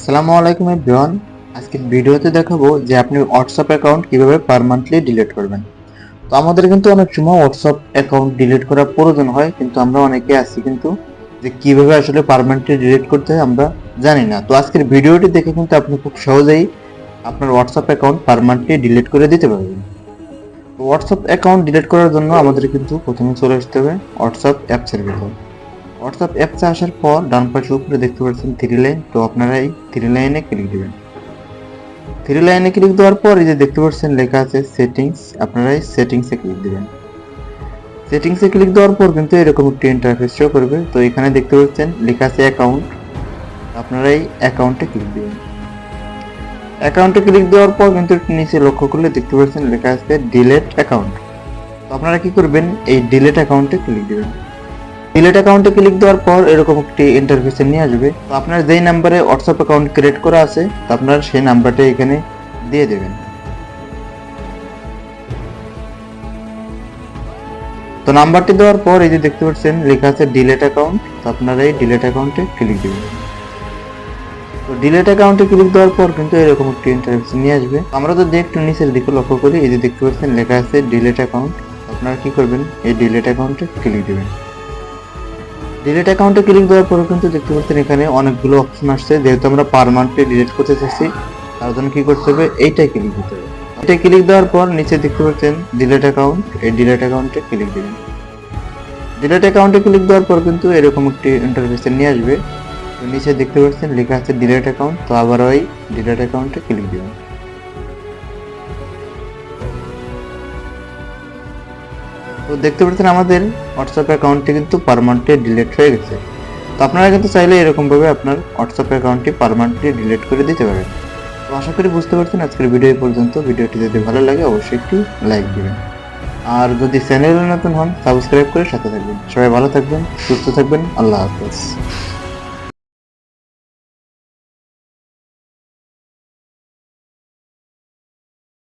আসসালামু আলাইকুম এভরিওয়ান। আজকের ভিডিওতে দেখাবো যে আপনি হোয়াটসঅ্যাপ অ্যাকাউন্ট কিভাবে পার্মানেন্টলি ডিলিট করবেন। তো আমাদের কিন্তু অনেক সময় হোয়াটসঅ্যাপ অ্যাকাউন্ট ডিলিট করার প্রয়োজন হয়, কিন্তু আমরা অনেকে আছি কিন্তু যে কিভাবে আসলে পার্মানেন্টলি ডিলিট করতে হয় আমরা জানি না। তো আজকের ভিডিওটি দেখে কিন্তু আপনি খুব সহজেই আপনার হোয়াটসঅ্যাপ অ্যাকাউন্ট পার্মানেন্টলি ডিলিট করে দিতে পারবেন। তো হোয়াটসঅ্যাপ অ্যাকাউন্ট ডিলিট করার জন্য আমাদের কিন্তু প্রথমে চলে আসতে হবে হোয়াটসঅ্যাপ অ্যাপসের ভিতর। হোয়াটসঅ্যাপ অ্যাপসে আসার পর ডান পাশে উপরে দেখতে পাচ্ছেন থ্রি লাইন, তো আপনারা এই থ্রি লাইনে ক্লিক দিবেন। থ্রি লাইনে ক্লিক দেওয়ার পর এই যে দেখতে পাচ্ছেন লেখা আছে সেটিংস, আপনারা এই সেটিংসে ক্লিক দিবেন। সেটিংসে ক্লিক দেওয়ার পর কিন্তু এরকম একটি ইন্টারফেস শো করবে। তো এখানে দেখতে পাচ্ছেন লেখা আছে অ্যাকাউন্ট, আপনারা এই অ্যাকাউন্টে ক্লিক দিবেন। অ্যাকাউন্টে ক্লিক দেওয়ার পর কিন্তু নিচে লক্ষ্য করলে দেখতে পাচ্ছেন লেখা আছে ডিলেট অ্যাকাউন্ট। তো আপনারা কি করবেন, এই ডিলেট অ্যাকাউন্টে ক্লিক দিবেন। ডিলেট অ্যাকাউন্টে ক্লিক দেওয়ার পর এরকম একটি ইন্টারফেসে নিয়ে আসবে। তো আপনার যেই নাম্বারে হোয়াটসঅ্যাপ অ্যাকাউন্ট ক্রিয়েট করা আছে তো আপনার সেই নাম্বারটা এখানে দিয়ে দেবেন। তো নাম্বারটি দেওয়ার পর এই যে দেখতে পাচ্ছেন লেখা আছে ডিলেট অ্যাকাউন্ট, তো আপনারা এই ডিলেট অ্যাকাউন্টে ক্লিক দিবেন। তো ডিলেট অ্যাকাউন্টে ক্লিক দেওয়ার পর কিন্তু এরকম একটি ইন্টারফেস নিয়ে আসবে। আমরা যদি একটু নিচের দিকে লক্ষ্য করি এই যে দেখতে পাচ্ছেন লেখা আছে ডিলেট অ্যাকাউন্ট, আপনারা কি করবেন এই ডিলেট অ্যাকাউন্টে ক্লিক দিবেন। ডিলিট অ্যাকাউন্টে ক্লিক দেওয়ার পরে কিন্তু দেখতে পাচ্ছেন এখানে অনেকগুলো অপশন আসছে। যেহেতু আমরা পার্মানেন্টলি ডিলিট করতে চাচ্ছি তার জন্য কি করতে হবে, এইটাই ক্লিক দিতে হবে। এটা ক্লিক দেওয়ার পর নিচে দেখতে পাচ্ছেন ডিলিট অ্যাকাউন্ট, এই ডিলিট অ্যাকাউন্টে ক্লিক দিবেন। ডিলিট অ্যাকাউন্টে ক্লিক দেওয়ার পর কিন্তু এরকম একটি ইন্টারফেসে নিয়ে আসবে। তো নিচে দেখতে পাচ্ছেন লেখা আছে ডিলিট অ্যাকাউন্ট, তো আবার ওই ডিলিট অ্যাকাউন্টে ক্লিক দিবেন। তো দেখতে পাচ্ছেন আমাদের হোয়াটসঅ্যাপ অ্যাকাউন্টটি কিন্তু পার্মানেন্টলি ডিলিট হয়ে গেছে। তো আপনারা কিন্তু চাইলে এরকম ভাবে আপনার হোয়াটসঅ্যাপ অ্যাকাউন্টটি পার্মানেন্টলি ডিলিট করে দিতে পারেন। তো আশা করি বুঝতে পারছেন আজকের ভিডিও পর্যন্ত। ভিডিওটি যদি ভালো লাগে অবশ্যই একটি লাইক দিবেন, আর যদি চ্যানেলে নতুন হন সাবস্ক্রাইব করে সাথে থাকবেন। সবাই ভালো থাকবেন, সুস্থ থাকবেন, আল্লাহ হাফেজ।